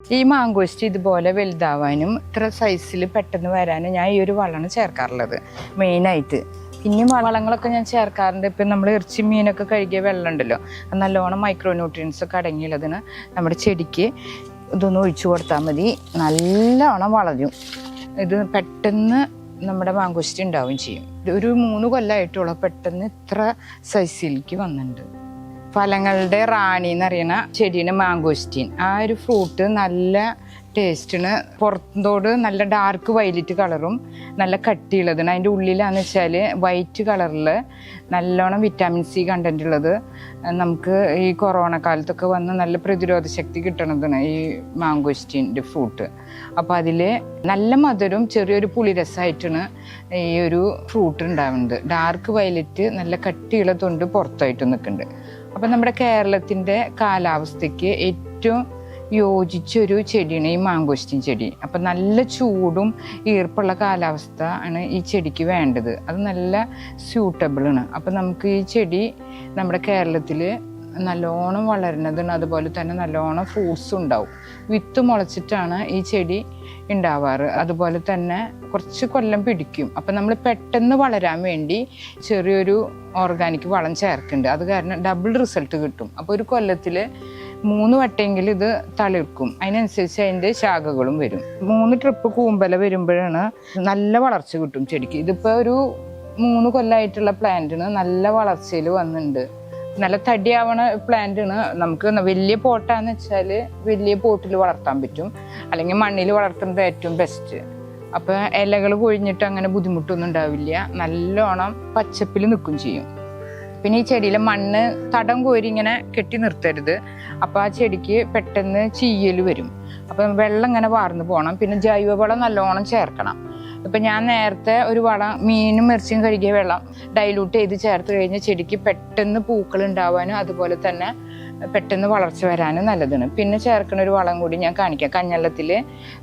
ഈ മാങ്കോസ്റ്റ് ഇതുപോലെ വലുതാവാനും ഇത്ര സൈസിൽ പെട്ടെന്ന് വരാനും ഞാൻ ഈ ഒരു വളമാണ് ചേർക്കാറുള്ളത് മെയിനായിട്ട്. പിന്നെയും വളങ്ങളൊക്കെ ഞാൻ ചേർക്കാറുണ്ട്. ഇപ്പം നമ്മൾ ഇറച്ചി മീനൊക്കെ കഴുകിയ വെള്ളം ഉണ്ടല്ലോ, നല്ലോണം മൈക്രോ ന്യൂട്രിയൻസ് ഒക്കെ അടങ്ങിയുള്ളതിന് നമ്മുടെ ചെടിക്ക് ഇതൊന്ന് ഒഴിച്ചു കൊടുത്താൽ മതി, നല്ലോണം വളരും. ഇത് പെട്ടെന്ന് നമ്മുടെ മാങ്കോസ്റ്റ് ഉണ്ടാവുകയും ചെയ്യും. ഒരു 3 കൊല്ലമായിട്ടുള്ള പെട്ടെന്ന് ഇത്ര സൈസിലേക്ക് വന്നിട്ടുണ്ട്. ഫലങ്ങളുടെ റാണി എന്നറിയണ ചെടീനെ മാങ്കോസ്റ്റീൻ. ആ ഒരു ഫ്രൂട്ട് നല്ല ടേസ്റ്റിന്, പുറത്തോട് നല്ല ഡാർക്ക് വയലറ്റ് കളറും നല്ല കട്ടിയുള്ളതാണ്. അതിൻ്റെ ഉള്ളിലാന്ന് വെച്ചാൽ വൈറ്റ് കളറിൽ നല്ലോണം വിറ്റാമിൻ സി കണ്ടന്റ് ഉള്ളത്. നമുക്ക് ഈ കൊറോണ കാലത്തൊക്കെ വന്ന് നല്ല പ്രതിരോധ ശക്തി കിട്ടണതാണ് ഈ മാങ്കോസ്റ്റീൻ്റെ ഫ്രൂട്ട്. അപ്പോൾ അതിൽ നല്ല മധുരം ചെറിയൊരു പുളിരസമായിട്ടാണ് ഈ ഒരു ഫ്രൂട്ട് ഉണ്ടാവുന്നത്. ഡാർക്ക് വയലറ്റ് നല്ല കട്ടിയുള്ള തൊണ്ട് പുറത്തായിട്ട് നിൽക്കുന്നുണ്ട്. അപ്പം നമ്മുടെ കേരളത്തിൻ്റെ കാലാവസ്ഥയ്ക്ക് ഏറ്റവും യോജിച്ചൊരു ചെടിയാണ് ഈ മാങ്കോസ്റ്റീൻ ചെടി. അപ്പം നല്ല ചൂടും ഈർപ്പുള്ള കാലാവസ്ഥ ആണ് ഈ ചെടിക്ക് വേണ്ടത്. അത് നല്ല സ്യൂട്ടബിളാണ്. അപ്പം നമുക്ക് ഈ ചെടി നമ്മുടെ കേരളത്തിൽ നല്ലോണം വളരുന്നതാണ്. അതുപോലെ തന്നെ നല്ലോണം ഫ്രൂട്ട്സ് ഉണ്ടാവും. വിത്ത് മുളച്ചിട്ടാണ് ഈ ചെടി ഉണ്ടാവാറ്. അതുപോലെ തന്നെ കുറച്ച് കൊല്ലം പിടിക്കും. അപ്പം നമ്മൾ പെട്ടെന്ന് വളരാൻ വേണ്ടി ചെറിയൊരു ഓർഗാനിക് വളം ചേർക്കുന്നുണ്ട്. അത് കാരണം ഡബിൾ റിസൾട്ട് കിട്ടും. അപ്പോൾ ഒരു കൊല്ലത്തിൽ 3 വട്ടമെങ്കിലും ഇത് തളിർക്കും. അതിനനുസരിച്ച് അതിൻ്റെ ശാഖകളും വരും. 3 ട്രിപ്പ് കൂമ്പല വരുമ്പോഴാണ് നല്ല വളർച്ച കിട്ടും ചെടിക്ക്. ഇതിപ്പോൾ ഒരു 3 കൊല്ലമായിട്ടുള്ള പ്ലാന്റിന് നല്ല വളർച്ചയിൽ വന്നിട്ടുണ്ട്. നല്ല തടിയാവണ പ്ലാന്റാണ്. നമുക്ക് വലിയ പോട്ടാന്ന് വെച്ചാൽ വലിയ പോട്ടിൽ വളർത്താൻ പറ്റും, അല്ലെങ്കിൽ മണ്ണിൽ വളർത്തുന്നത് ഏറ്റവും ബെസ്റ്റ്. അപ്പോൾ ഇലകൾ കൊഴിഞ്ഞിട്ട് അങ്ങനെ ബുദ്ധിമുട്ടൊന്നും ഉണ്ടാവില്ല. നല്ലോണം പച്ചപ്പിൽ നിൽക്കും ചെയ്യും. പിന്നെ ഈ ചെടിയിലെ മണ്ണ് തടം കോരി ഇങ്ങനെ കെട്ടി നിർത്തരുത്. അപ്പോൾ ആ ചെടിക്ക് പെട്ടെന്ന് ചീയൽ വരും. അപ്പം വെള്ളം ഇങ്ങനെ വാർന്നു പോകണം. പിന്നെ ജൈവവളം നല്ലോണം ചേർക്കണം. ഇപ്പം ഞാൻ നേരത്തെ ഒരു വളം മീനും ഇറച്ചിയും കഴുകിയ വെള്ളം ഡൈലൂട്ട് ചെയ്ത് ചേർത്ത് കഴിഞ്ഞാൽ ചെടിക്ക് പെട്ടെന്ന് പൂക്കൾ ഉണ്ടാവാനും അതുപോലെ തന്നെ പെട്ടെന്ന് വളർച്ച വരാനും നല്ലതാണ്. പിന്നെ ചേർക്കുന്ന ഒരു വളം കൂടി ഞാൻ കാണിക്കാം. കഞ്ഞവെള്ളത്തിൽ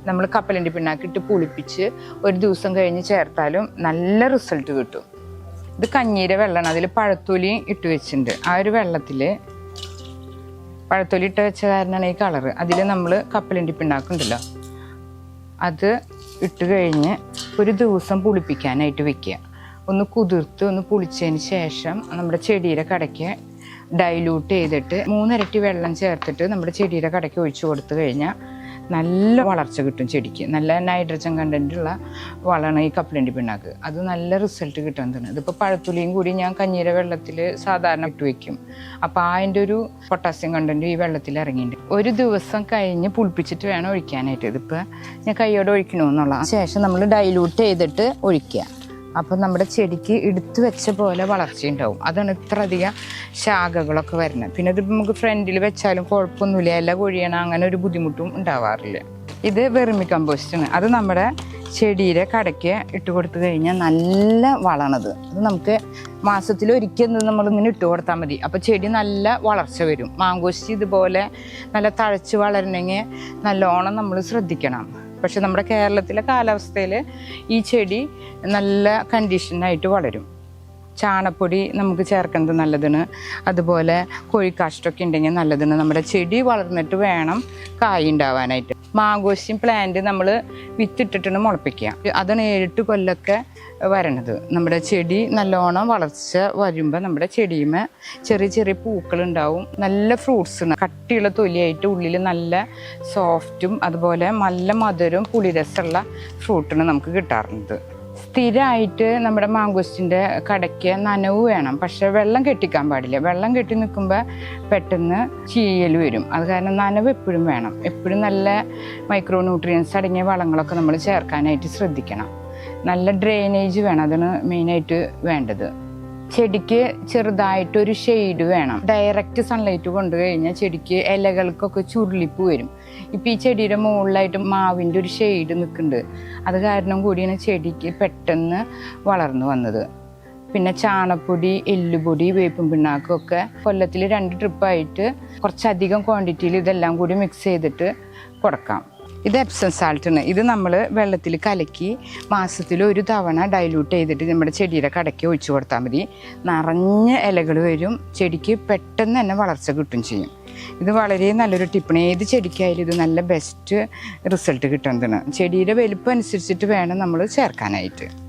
നമ്മൾ കപ്പലണ്ടി പിണ്ണാക്കിട്ട് പുളിപ്പിച്ച് ഒരു ദിവസം കഴിഞ്ഞ് ചേർത്താലും നല്ല റിസൾട്ട് കിട്ടും. ഇത് കഞ്ഞീരെ വെള്ളമാണ്. അതിൽ പഴത്തൊലി ഇട്ട് വെച്ചിട്ടുണ്ട്. ആ ഒരു വെള്ളത്തിൽ പഴത്തൊലി ഇട്ട് വെച്ച കാരണമാണ് ഈ കളറ്. അതിൽ നമ്മൾ കപ്പലണ്ടി പിണ്ണാക്കുണ്ടല്ലോ, അത് ഇട്ട് കഴിഞ്ഞ് ഒരു ദിവസം പുളിപ്പിക്കാനായിട്ട് വെക്കുക. ഒന്ന് കുതിർത്ത് ഒന്ന് പുളിച്ചതിന് ശേഷം നമ്മുടെ ചെടിയുടെ കടയ്ക്ക് ഡൈലൂട്ട് ചെയ്തിട്ട് 3 ഇരട്ടി വെള്ളം ചേർത്തിട്ട് നമ്മുടെ ചെടിയുടെ കടയ്ക്ക് ഒഴിച്ചു കൊടുത്തു കഴിഞ്ഞാൽ നല്ല വളർച്ച കിട്ടും ചെടിക്ക്. നല്ല നൈട്രജൻ കണ്ടൻറ്റുള്ള വളമാണ് ഈ കപ്പലണ്ടി പിണ്ണാക്ക്. അത് നല്ല റിസൾട്ട് കിട്ടുന്നതാണ്. ഇതിപ്പോൾ പഴത്തുലിയും കൂടി ഞാൻ കഞ്ഞീര വെള്ളത്തിൽ സാധാരണ ഇട്ട് വയ്ക്കും. അപ്പോൾ അതിൻ്റെ ഒരു പൊട്ടാസ്യം കണ്ടൻറ്റ് ഈ വെള്ളത്തിൽ ഇറങ്ങിയിട്ടുണ്ട്. ഒരു ദിവസം കഴിഞ്ഞ് പുളിപ്പിച്ചിട്ട് വേണം ഒഴിക്കാനായിട്ട്. ഇതിപ്പോൾ ഞാൻ കൈയോടെ ഒഴിക്കണമെന്നുള്ള ശേഷം നമ്മൾ ഡൈലൂട്ട് ചെയ്തിട്ട് ഒഴിക്കുക. അപ്പം നമ്മുടെ ചെടിക്ക് എടുത്തു വെച്ച പോലെ വളർച്ചയുണ്ടാവും. അതാണ് ഇത്ര അധികം ശാഖകളൊക്കെ വരുന്നത്. പിന്നെ ഇത് നമുക്ക് ഫ്രണ്ടിൽ വെച്ചാലും കുഴപ്പമൊന്നുമില്ല. ഇല കൊഴിയണം അങ്ങനെ ഒരു ബുദ്ധിമുട്ടും ഉണ്ടാവാറില്ല. ഇത് വെർമി കമ്പോസ്റ്റാണ്. അത് നമ്മുടെ ചെടിയുടെ കടയ്ക്ക് ഇട്ട് കൊടുത്തു കഴിഞ്ഞാൽ നല്ല വളമാണത്. അത് നമുക്ക് മാസത്തിൽ ഒരിക്കൽ നമ്മളിങ്ങനെ ഇട്ട് കൊടുത്താൽ മതി. അപ്പോൾ ചെടി നല്ല വളർച്ച വരും. മാങ്കോസ്റ്റ് ഇതുപോലെ നല്ല തഴച്ച് വളരണമെങ്കിൽ നല്ലോണം നമ്മൾ ശ്രദ്ധിക്കണം. പക്ഷെ നമ്മുടെ കേരളത്തിലെ കാലാവസ്ഥയിൽ ഈ ചെടി നല്ല കണ്ടീഷനായിട്ട് വളരും. ചാണപ്പൊടി നമുക്ക് ചേർക്കുന്നത് നല്ലതാണ്. അതുപോലെ കോഴിക്കാഷ്ടമൊക്കെ ഉണ്ടെങ്കിൽ നല്ലതാണ്. നമ്മുടെ ചെടി വളർന്നിട്ട് വേണം കായ് ഉണ്ടാവാനായിട്ട്. മാങ്കോസ്റ്റീൻ പ്ലാന്റ് നമ്മൾ വിത്തിട്ടിട്ടാണ് മുളപ്പിക്കുക. അതാണ് 7-8 കൊല്ലമൊക്കെ വരണത്. നമ്മുടെ ചെടി നല്ലോണം വളർച്ച വരുമ്പോൾ നമ്മുടെ ചെടിയുമേ ചെറിയ ചെറിയ പൂക്കളുണ്ടാവും. നല്ല ഫ്രൂട്ട്സ്, കട്ടിയുള്ള തൊലിയായിട്ട് ഉള്ളിൽ നല്ല സോഫ്റ്റും അതുപോലെ നല്ല മധുരവും പുളിരസമുള്ള ഫ്രൂട്ടാണ് നമുക്ക് കിട്ടാറുള്ളത്. സ്ഥിരമായിട്ട് നമ്മുടെ മാങ്കോസ്റ്റിൻ്റെ കടയ്ക്ക് നനവ് വേണം. പക്ഷെ വെള്ളം കെട്ടിക്കാൻ പാടില്ല. വെള്ളം കെട്ടി നിൽക്കുമ്പോൾ പെട്ടെന്ന് ചീയൽ വരും. അത് കാരണം നനവ് എപ്പോഴും വേണം. എപ്പോഴും നല്ല മൈക്രോ ന്യൂട്രിയൻസ് അടങ്ങിയ വളങ്ങളൊക്കെ നമ്മൾ ചേർക്കാനായിട്ട് ശ്രദ്ധിക്കണം. നല്ല ഡ്രെയിനേജ് വേണം. അതാണ് മെയിനായിട്ട് വേണ്ടത്. ചെടിക്ക് ചെറുതായിട്ടൊരു ഷെയ്ഡ് വേണം. ഡയറക്റ്റ് സൺലൈറ്റ് കൊണ്ടു കഴിഞ്ഞാൽ ചെടിക്ക് ഇലകൾക്കൊക്കെ ചുരുളിപ്പ് വരും. ഇപ്പം ഈ ചെടിയുടെ മുകളിലായിട്ട് മാവിൻ്റെ ഒരു ഷെയ്ഡ് നിൽക്കുന്നുണ്ട്. അത് കാരണം കൂടിയാണ് ചെടിക്ക് പെട്ടെന്ന് വളർന്നു വന്നത്. പിന്നെ ചാണപ്പൊടി, എല്ലുപൊടി, വേപ്പും പിണ്ണാക്കൊക്കെ കൊല്ലത്തിൽ 2 ട്രിപ്പായിട്ട് കുറച്ചധികം ക്വാണ്ടിറ്റിയിൽ ഇതെല്ലാം കൂടി മിക്സ് ചെയ്തിട്ട് കൊടുക്കാം. ഇത് എപ്സം സാൾട്ടാണ്. ഇത് നമ്മൾ വെള്ളത്തിൽ കലക്കി മാസത്തിൽ 1 തവണ ഡൈലൂട്ട് ചെയ്തിട്ട് നമ്മുടെ ചെടിയുടെ കടയ്ക്ക് ഒഴിച്ചു കൊടുത്താൽ മതി. നിറഞ്ഞ ഇലകൾ വരും. ചെടിക്ക് പെട്ടെന്ന് തന്നെ വളർച്ച കിട്ടും ചെയ്യും. ഇത് വളരെ നല്ലൊരു ടിപ്പാണ്. ഏത് ചെടിക്കായാലും ഇത് നല്ല ബെസ്റ്റ് റിസൾട്ട് കിട്ടുന്നതാണ്. ചെടിയുടെ വലുപ്പം അനുസരിച്ചിട്ട് വേണം നമ്മൾ ചേർക്കാനായിട്ട്.